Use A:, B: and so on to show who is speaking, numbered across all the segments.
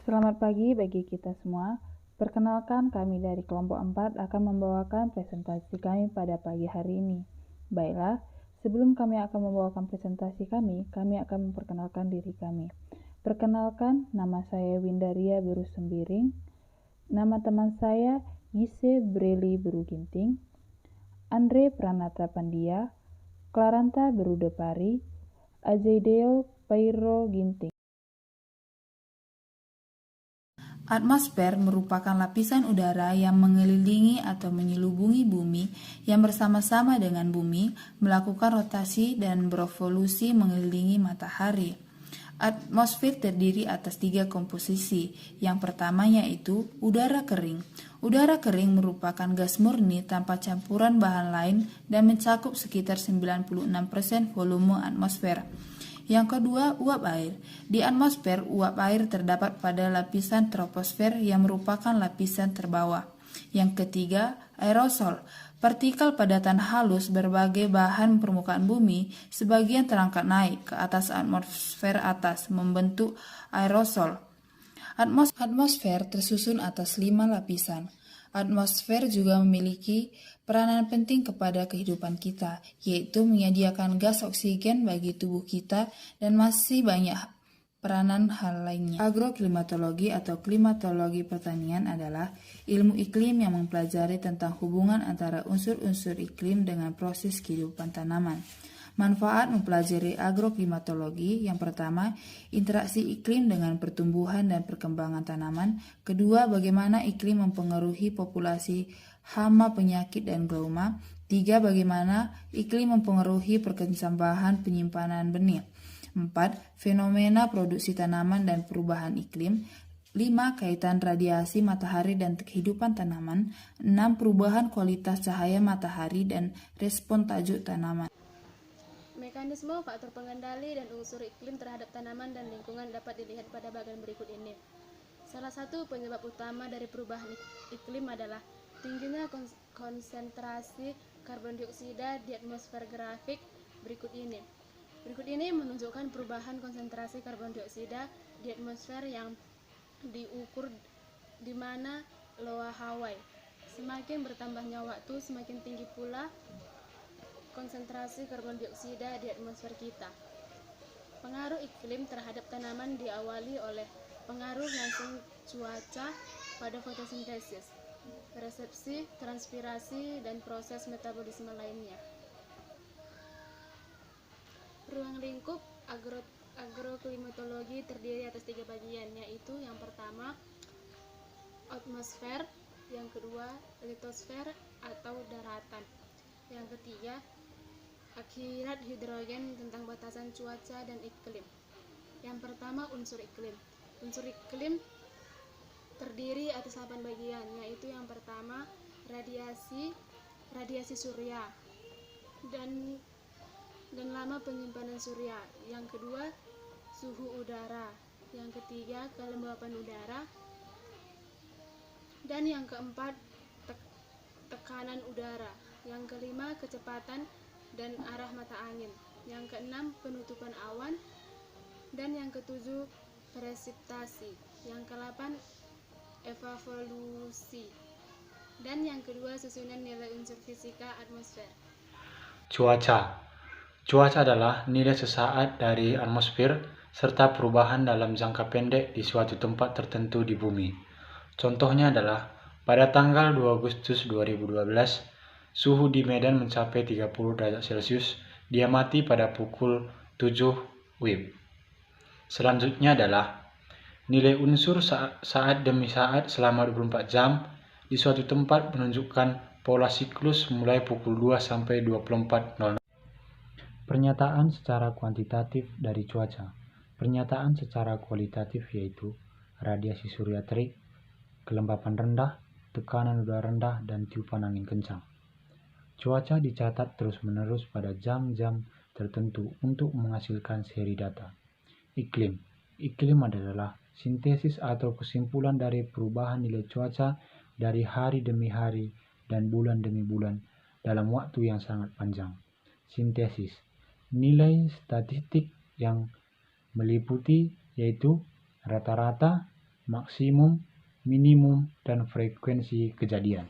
A: Selamat pagi bagi kita semua. Perkenalkan, kami dari kelompok 4 akan membawakan presentasi kami pada pagi hari ini. Baiklah, sebelum kami akan membawakan presentasi kami akan memperkenalkan diri kami. Perkenalkan, nama saya Windaria Beru Sembiring. Nama teman saya Gise Breli Beru Ginting, Andre Pranata Pandia, Claranta Beru Depari, Azaideo Pairo Ginting.
B: Atmosfer merupakan lapisan udara yang mengelilingi atau menyelubungi bumi yang bersama-sama dengan bumi melakukan rotasi dan berevolusi mengelilingi matahari. Atmosfer terdiri atas 3 komposisi. Yang pertama yaitu udara kering. Udara kering merupakan gas murni tanpa campuran bahan lain dan mencakup sekitar 96% volume atmosfer. Yang kedua, uap air. Di atmosfer, uap air terdapat pada lapisan troposfer yang merupakan lapisan terbawah. Yang ketiga, aerosol. Partikel padatan halus berbagai bahan permukaan bumi sebagian terangkat naik ke atas atmosfer atas membentuk aerosol. Atmosfer tersusun atas 5 lapisan. Atmosfer juga memiliki peranan penting kepada kehidupan kita, yaitu menyediakan gas oksigen bagi tubuh kita dan masih banyak peranan hal lainnya. Agroklimatologi atau klimatologi pertanian adalah ilmu iklim yang mempelajari tentang hubungan antara unsur-unsur iklim dengan proses kehidupan tanaman. Manfaat mempelajari agroklimatologi: yang pertama, interaksi iklim dengan pertumbuhan dan perkembangan tanaman. Kedua, bagaimana iklim mempengaruhi populasi hama, penyakit, dan glauma. 3, bagaimana iklim mempengaruhi perkembangan penyimpanan benih. 4, fenomena produksi tanaman dan perubahan iklim. 5, kaitan radiasi matahari dan kehidupan tanaman. 6, perubahan kualitas cahaya matahari dan respon tajuk tanaman.
C: Mekanisme faktor pengendali dan unsur iklim terhadap tanaman dan lingkungan dapat dilihat pada bagian berikut ini. Salah satu penyebab utama dari perubahan iklim adalah tingginya konsentrasi karbon dioksida di atmosfer. Grafik berikut ini menunjukkan perubahan konsentrasi karbon dioksida di atmosfer yang diukur di mana Loa Hawaii. Semakin bertambahnya waktu, semakin tinggi pula konsentrasi karbon dioksida di atmosfer kita. Pengaruh iklim terhadap tanaman diawali oleh pengaruh langsung cuaca pada fotosintesis, resepsi, transpirasi, dan proses metabolisme lainnya. Ruang lingkup agroklimatologi terdiri atas 3 bagian, yaitu yang pertama atmosfer, yang kedua litosfer atau daratan, yang ketiga akhirat hidrogen tentang batasan cuaca dan iklim. Yang pertama, unsur iklim. Unsur iklim terdiri atas 8 bagian, yaitu yang pertama radiasi surya dan lama penyimpanan surya. Yang kedua, suhu udara. Yang ketiga, kelembapan udara. Dan yang keempat, tekanan udara. Yang kelima, kecepatan dan arah mata angin. Yang keenam, penutupan awan. Dan yang ketujuh, presipitasi. Yang kedelapan, evaporusi. Dan yang kedua, susunan nilai unsur fisika atmosfer.
D: Cuaca adalah nilai sesaat dari atmosfer serta perubahan dalam jangka pendek di suatu tempat tertentu di bumi. Contohnya adalah pada tanggal 2 Agustus 2012, suhu di Medan mencapai 30 derajat Celcius, diamati pada pukul 7 WIB. Selanjutnya adalah nilai unsur saat demi saat selama 24 jam di suatu tempat menunjukkan pola siklus mulai pukul 2 sampai 24.00. Pernyataan secara kuantitatif dari cuaca. Pernyataan secara kualitatif yaitu radiasi surya terik, kelembapan rendah, tekanan udara rendah, dan tiupan angin kencang. Cuaca dicatat terus-menerus pada jam-jam tertentu untuk menghasilkan seri data. Iklim adalah sintesis atau kesimpulan dari perubahan nilai cuaca dari hari demi hari dan bulan demi bulan dalam waktu yang sangat panjang. Sintesis, nilai statistik yang meliputi yaitu rata-rata, maksimum, minimum, dan frekuensi kejadian.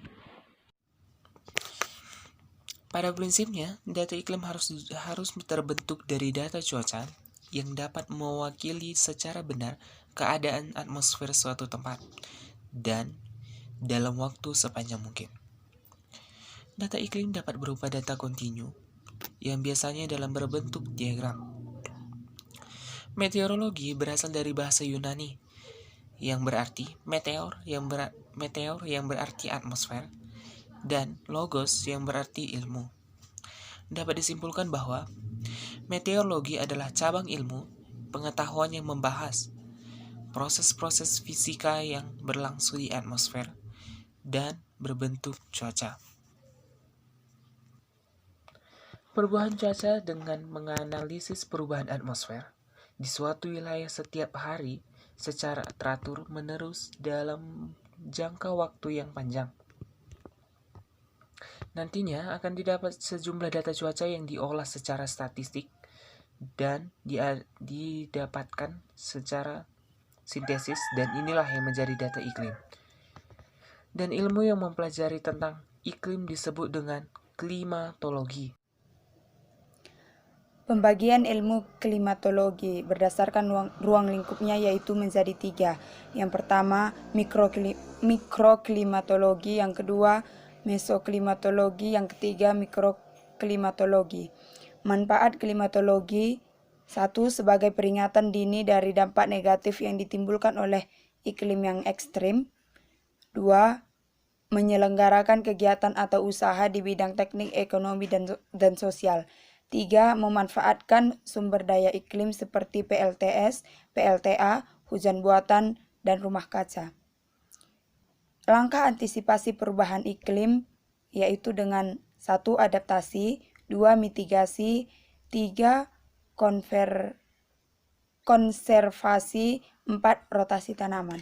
E: Pada prinsipnya, data iklim harus terbentuk dari data cuaca yang dapat mewakili secara benar keadaan atmosfer suatu tempat dan dalam waktu sepanjang mungkin. Data iklim dapat berupa data kontinu yang biasanya dalam berbentuk diagram. Meteorologi berasal dari bahasa Yunani yang berarti meteor yang berarti atmosfer, dan logos yang berarti ilmu. Dapat disimpulkan bahwa meteorologi adalah cabang ilmu pengetahuan yang membahas proses-proses fisika yang berlangsung di atmosfer dan berbentuk cuaca. Perubahan cuaca dengan menganalisis perubahan atmosfer di suatu wilayah setiap hari secara teratur menerus dalam jangka waktu yang panjang. Nantinya akan didapat sejumlah data cuaca yang diolah secara statistik dan didapatkan secara sintesis, dan inilah yang menjadi data iklim. Dan ilmu yang mempelajari tentang iklim disebut dengan klimatologi.
F: Pembagian ilmu klimatologi berdasarkan ruang lingkupnya yaitu menjadi 3. Yang pertama, mikroklimatologi, yang kedua, mesoklimatologi, yang ketiga, mikroklimatologi. Manfaat klimatologi: 1. Sebagai peringatan dini dari dampak negatif yang ditimbulkan oleh iklim yang ekstrim. 2. Menyelenggarakan kegiatan atau usaha di bidang teknik, ekonomi, dan sosial. 3. Memanfaatkan sumber daya iklim seperti PLTS, PLTA, hujan buatan, dan rumah kaca. Langkah antisipasi perubahan iklim yaitu dengan 1. Adaptasi, 2. Mitigasi, 3. Konservasi, 4. Rotasi tanaman.